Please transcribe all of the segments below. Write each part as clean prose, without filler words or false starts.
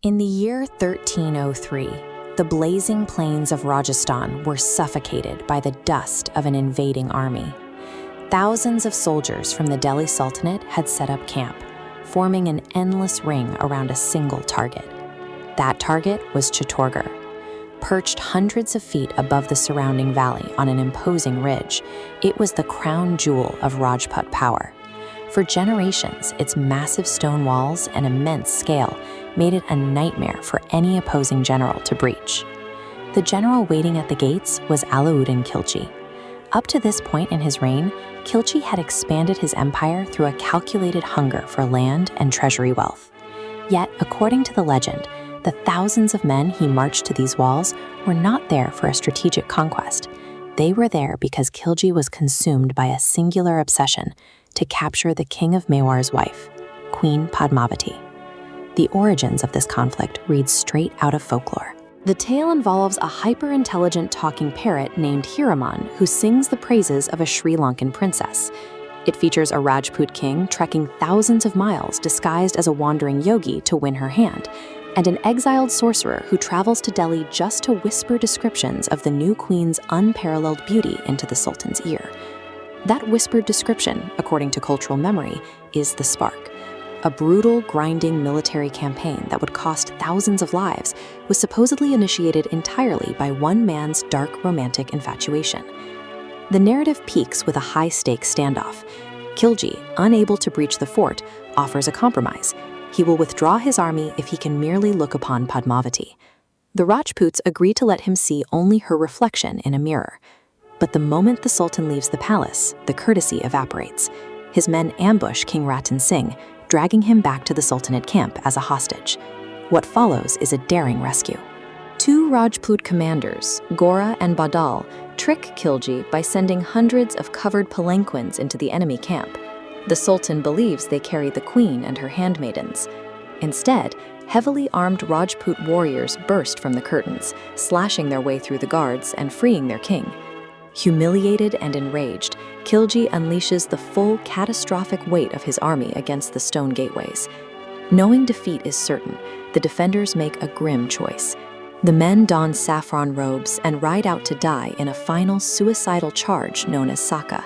In the year 1303, the blazing plains of Rajasthan were suffocated by the dust of an invading army. Thousands of soldiers from the Delhi Sultanate had set up camp, forming an endless ring around a single target. That target was Chittorgarh. Perched hundreds of feet above the surrounding valley on an imposing ridge, it was the crown jewel of Rajput power. For generations, its massive stone walls and immense scale made it a nightmare for any opposing general to breach. The general waiting at the gates was Alauddin Khalji. Up to this point in his reign, Khalji had expanded his empire through a calculated hunger for land and treasury wealth. Yet, according to the legend, the thousands of men he marched to these walls were not there for a strategic conquest. They were there because Khalji was consumed by a singular obsession to capture the king of Mewar's wife, Queen Padmavati. The origins of this conflict read straight out of folklore. The tale involves a hyper-intelligent talking parrot named Hiraman who sings the praises of a Sri Lankan princess. It features a Rajput king trekking thousands of miles disguised as a wandering yogi to win her hand, and an exiled sorcerer who travels to Delhi just to whisper descriptions of the new queen's unparalleled beauty into the sultan's ear. That whispered description, according to cultural memory, is the spark. A brutal, grinding military campaign that would cost thousands of lives was supposedly initiated entirely by one man's dark romantic infatuation. The narrative peaks with a high-stakes standoff. Khalji, unable to breach the fort, offers a compromise. He will withdraw his army if he can merely look upon Padmavati. The Rajputs agree to let him see only her reflection in a mirror. But the moment the Sultan leaves the palace, the courtesy evaporates. His men ambush King Ratan Singh, dragging him back to the Sultanate camp as a hostage. What follows is a daring rescue. Two Rajput commanders, Gora and Badal, trick Khalji by sending hundreds of covered palanquins into the enemy camp. The Sultan believes they carry the queen and her handmaidens. Instead, heavily armed Rajput warriors burst from the curtains, slashing their way through the guards and freeing their king. Humiliated and enraged, Khalji unleashes the full catastrophic weight of his army against the stone gateways. Knowing defeat is certain, the defenders make a grim choice. The men don saffron robes and ride out to die in a final suicidal charge known as Saka.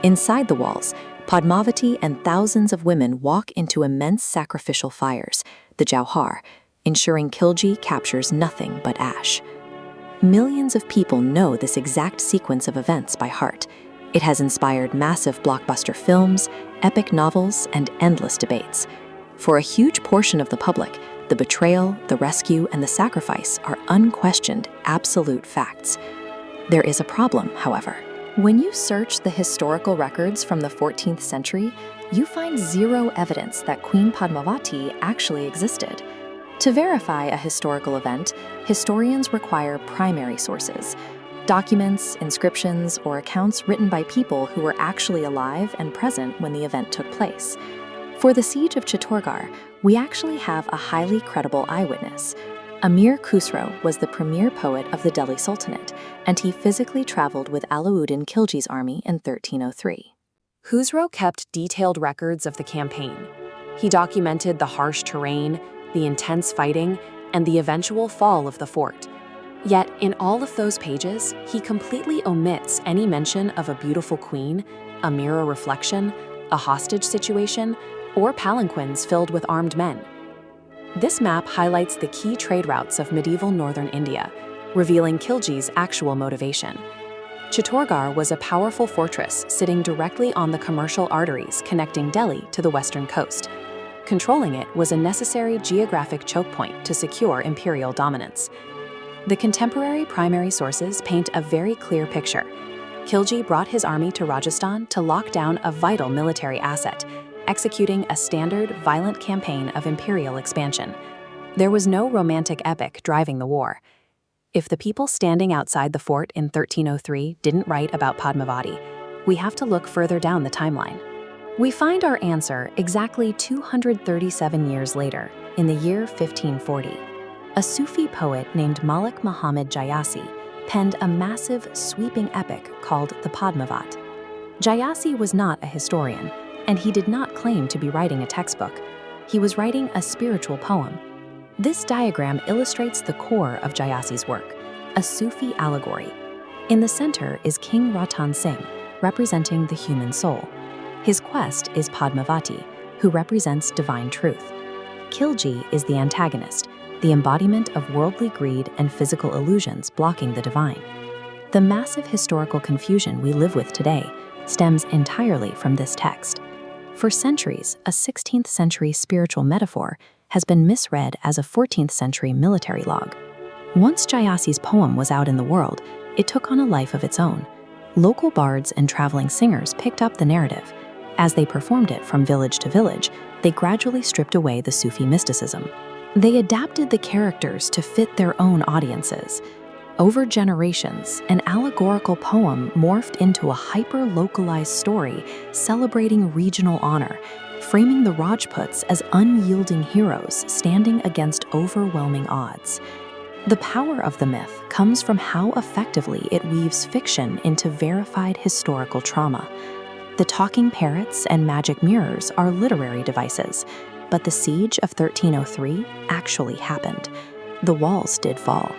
Inside the walls, Padmavati and thousands of women walk into immense sacrificial fires, the Jauhar, ensuring Khalji captures nothing but ash. Millions of people know this exact sequence of events by heart. It has inspired massive blockbuster films, epic novels, and endless debates. For a huge portion of the public, the betrayal, the rescue, and the sacrifice are unquestioned, absolute facts. There is a problem, however. When you search the historical records from the 14th century, you find zero evidence that Queen Padmavati actually existed. To verify a historical event, historians require primary sources, documents, inscriptions, or accounts written by people who were actually alive and present when the event took place. For the siege of Chittorgarh, we actually have a highly credible eyewitness. Amir Khusro was the premier poet of the Delhi Sultanate, and he physically traveled with Alauddin Khalji's army in 1303. Khusro kept detailed records of the campaign. He documented the harsh terrain, the intense fighting, and the eventual fall of the fort. Yet, in all of those pages, he completely omits any mention of a beautiful queen, a mirror reflection, a hostage situation, or palanquins filled with armed men. This map highlights the key trade routes of medieval northern India, revealing Khalji's actual motivation. Chittorgarh was a powerful fortress sitting directly on the commercial arteries connecting Delhi to the western coast. Controlling it was a necessary geographic choke point to secure imperial dominance. The contemporary primary sources paint a very clear picture. Khalji brought his army to Rajasthan to lock down a vital military asset, executing a standard, violent campaign of imperial expansion. There was no romantic epic driving the war. If the people standing outside the fort in 1303 didn't write about Padmavati, we have to look further down the timeline. We find our answer exactly 237 years later, in the year 1540. A Sufi poet named Malik Muhammad Jayasi penned a massive, sweeping epic called the Padmavat. Jayasi was not a historian, and he did not claim to be writing a textbook. He was writing a spiritual poem. This diagram illustrates the core of Jayasi's work, a Sufi allegory. In the center is King Ratan Singh, representing the human soul. His quest is Padmavati, who represents divine truth. Khalji is the antagonist, the embodiment of worldly greed and physical illusions blocking the divine. The massive historical confusion we live with today stems entirely from this text. For centuries, a 16th century spiritual metaphor has been misread as a 14th century military log. Once Jayasi's poem was out in the world, it took on a life of its own. Local bards and traveling singers picked up the narrative. As they performed it from village to village, they gradually stripped away the Sufi mysticism. They adapted the characters to fit their own audiences. Over generations, an allegorical poem morphed into a hyper-localized story celebrating regional honor, framing the Rajputs as unyielding heroes standing against overwhelming odds. The power of the myth comes from how effectively it weaves fiction into verified historical trauma. The talking parrots and magic mirrors are literary devices, but the siege of 1303 actually happened. The walls did fall.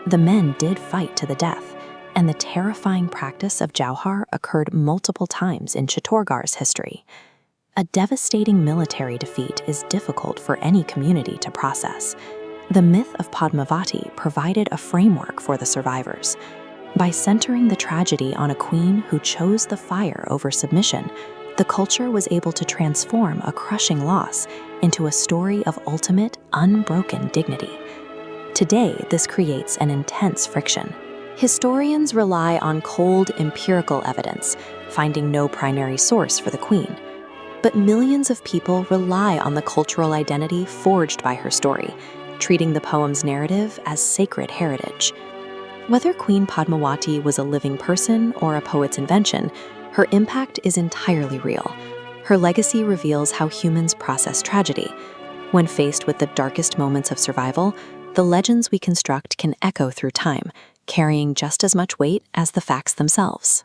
The men did fight to the death, and the terrifying practice of jauhar occurred multiple times in Chittorgarh's history. A devastating military defeat is difficult for any community to process. The myth of Padmavati provided a framework for the survivors. By centering the tragedy on a queen who chose the fire over submission, the culture was able to transform a crushing loss into a story of ultimate, unbroken dignity. Today, this creates an intense friction. Historians rely on cold, empirical evidence, finding no primary source for the queen. But millions of people rely on the cultural identity forged by her story, treating the poem's narrative as sacred heritage. Whether Queen Padmavati was a living person or a poet's invention, her impact is entirely real. Her legacy reveals how humans process tragedy. When faced with the darkest moments of survival, the legends we construct can echo through time, carrying just as much weight as the facts themselves.